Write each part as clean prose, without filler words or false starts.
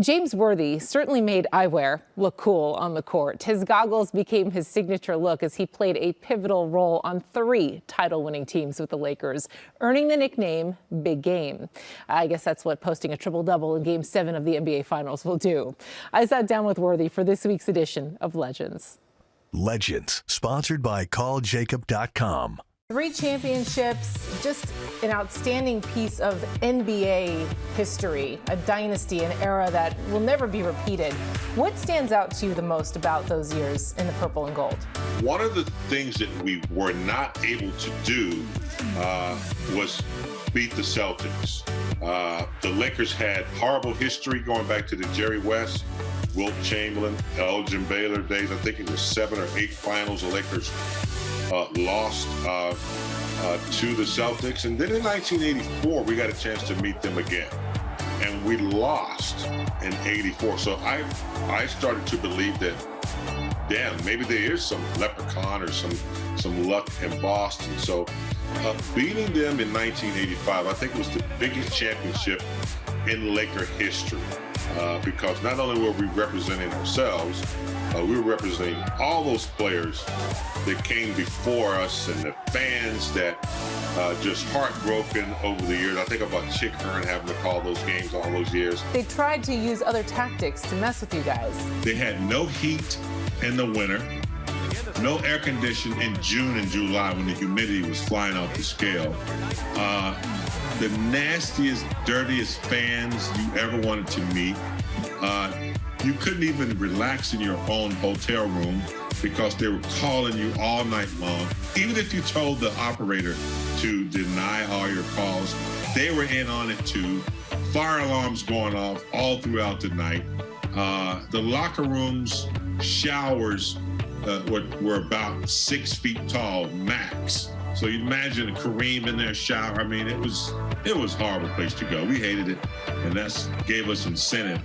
James Worthy certainly made eyewear look cool on the court. His goggles became his signature look as he played a pivotal role on 3 title-winning teams with the Lakers, earning the nickname Big Game. I guess that's what posting a triple-double in Game 7 of the NBA Finals will do. I sat down with Worthy for this week's edition of Legends. Legends, sponsored by calljacob.com. 3 championships, just an outstanding piece of NBA history, a dynasty, an era that will never be repeated. What stands out to you the most about those years in the purple and gold? One of the things that we were not able to do was beat the Celtics. The Lakers had horrible history going back to the Jerry West, Wilt Chamberlain, Elgin Baylor days. I think it was 7 or 8 finals the Lakers lost to the Celtics. And then in 1984, we got a chance to meet them again. And we lost in 84. So I started to believe that, damn, maybe there is some leprechaun or some luck in Boston. So beating them in 1985, I think was the biggest championship in Laker history. Because not only were we representing ourselves, we were representing all those players that came before us and the fans that just heartbroken over the years. I think about Chick Hearn having to call those games all those years. They tried to use other tactics to mess with you guys. They had no heat in the winter, no air conditioning in June and July when the humidity was flying off the scale. The nastiest, dirtiest fans you ever wanted to meet. You couldn't even relax in your own hotel room because they were calling you all night long. Even if you told the operator to deny all your calls, they were in on it too. Fire alarms going off all throughout the night. The locker rooms, showers were about 6 feet tall max. So you imagine Kareem in their shower. I mean, it was a horrible place to go. We hated it, and that gave us incentive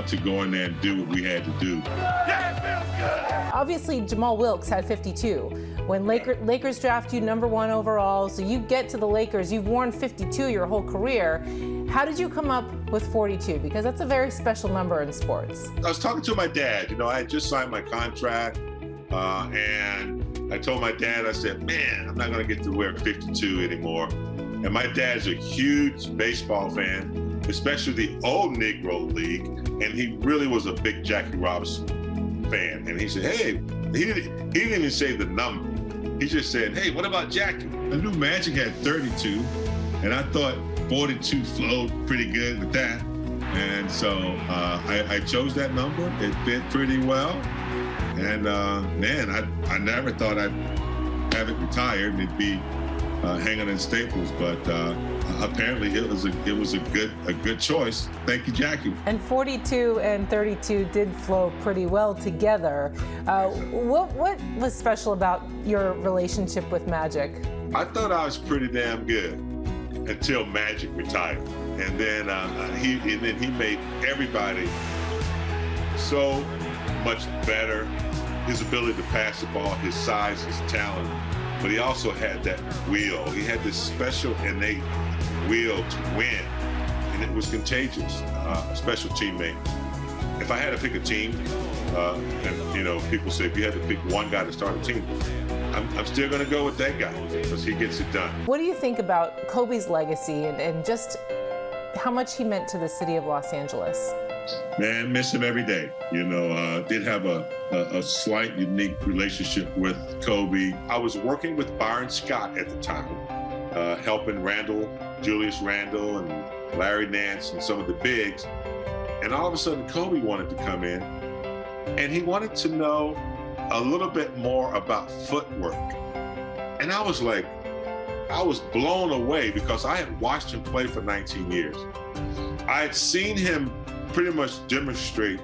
to go in there and do what we had to do. Yeah, it feels good. Obviously, Jamal Wilkes had 52. When Lakers draft you #1 overall, so you get to the Lakers, you've worn 52 your whole career. How did you come up with 42? Because that's a very special number in sports. I was talking to my dad. You know, I had just signed my contract, and I told my dad, I said, man, I'm not going to get to wear 52 anymore. And my dad's a huge baseball fan, especially the old Negro League. And he really was a big Jackie Robinson fan. And he said, hey, he didn't even say the number. He just said, hey, what about Jackie? I knew Magic had 32, and I thought 42 flowed pretty good with that. And so I chose that number. It fit pretty well. And man, I never thought I'd have it retired and it'd be hanging in Staples, but apparently it was a good choice. Thank you, Jackie. And 42 and 32 did flow pretty well together. What was special about your relationship with Magic? I thought I was pretty damn good until Magic retired, and then he made everybody so much better. His ability to pass the ball, his size, his talent, but he also had that will. He had this special innate will to win, and it was contagious. A special teammate. If I had to pick a team, and you know, people say if you had to pick one guy to start a team, I'm still going to go with that guy because he gets it done. What do you think about Kobe's legacy and just how much he meant to the city of Los Angeles? Man, miss him every day. You know, did have a slight unique relationship with Kobe. I was working with Byron Scott at the time, helping Julius Randle and Larry Nance and some of the bigs. And all of a sudden, Kobe wanted to come in, and he wanted to know a little bit more about footwork. And I was blown away because I had watched him play for 19 years. I had seen him pretty much demonstrate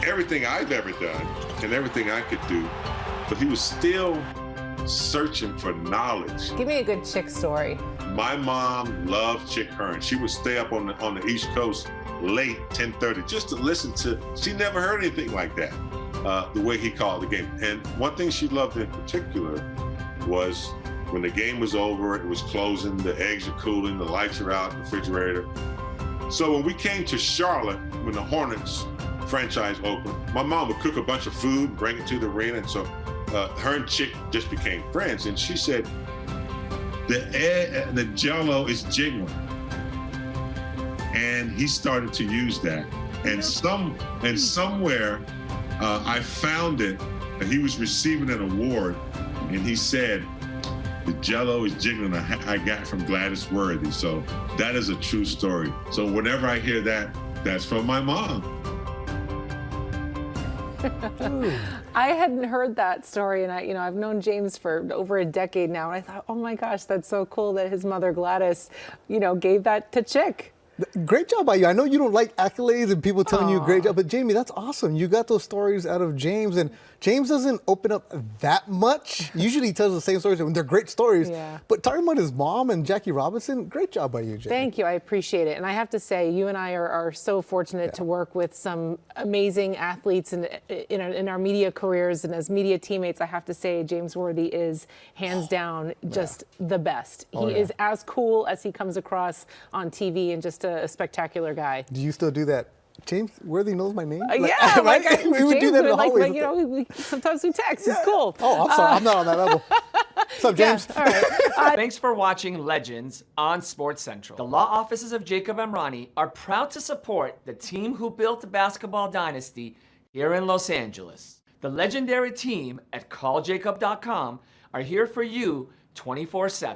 everything I've ever done and everything I could do, but he was still searching for knowledge. Give me a good Chick story. My mom loved Chick Hearn. She would stay up on the East Coast late, 10:30, just to listen to. She never heard anything like that, the way he called the game. And one thing she loved in particular was when the game was over, it was closing, the eggs are cooling, the lights are out, the refrigerator. So when we came to Charlotte, when the Hornets franchise opened, my mom would cook a bunch of food, bring it to the arena, and so her and Chick just became friends. And she said, the Jell-O is jiggling. And he started to use that. And somewhere I found it, and he was receiving an award, and he said, the Jell-O is jiggling I got from Gladys Worthy. So that is a true story. So whenever I hear that, that's from my mom. I hadn't heard that story, and I've known James for over a decade now, and I thought, oh my gosh, that's so cool that his mother Gladys, gave that to Chick. Great job by you. I know you don't like accolades and people telling you great job, but Jamie, that's awesome. You got those stories out of James, and James doesn't open up that much. Usually he tells the same stories, and they're great stories. Yeah. But talking about his mom and Jackie Robinson, great job by you, Jamie. Thank you. I appreciate it. And I have to say, you and I are so fortunate to work with some amazing athletes in our media careers. And as media teammates, I have to say, James Worthy is hands down just the best. He is as cool as he comes across on TV, and just a spectacular guy. Do you still do that? James Worthy knows my name? We would do that in the hallways. Sometimes we text. It's cool. Oh, I'm sorry. I'm not on that level. What's up, James? All right. Thanks for watching Legends on SportsCentral. The law offices of Jacob Emrani are proud to support the team who built the basketball dynasty here in Los Angeles. The legendary team at calljacob.com are here for you 24/7.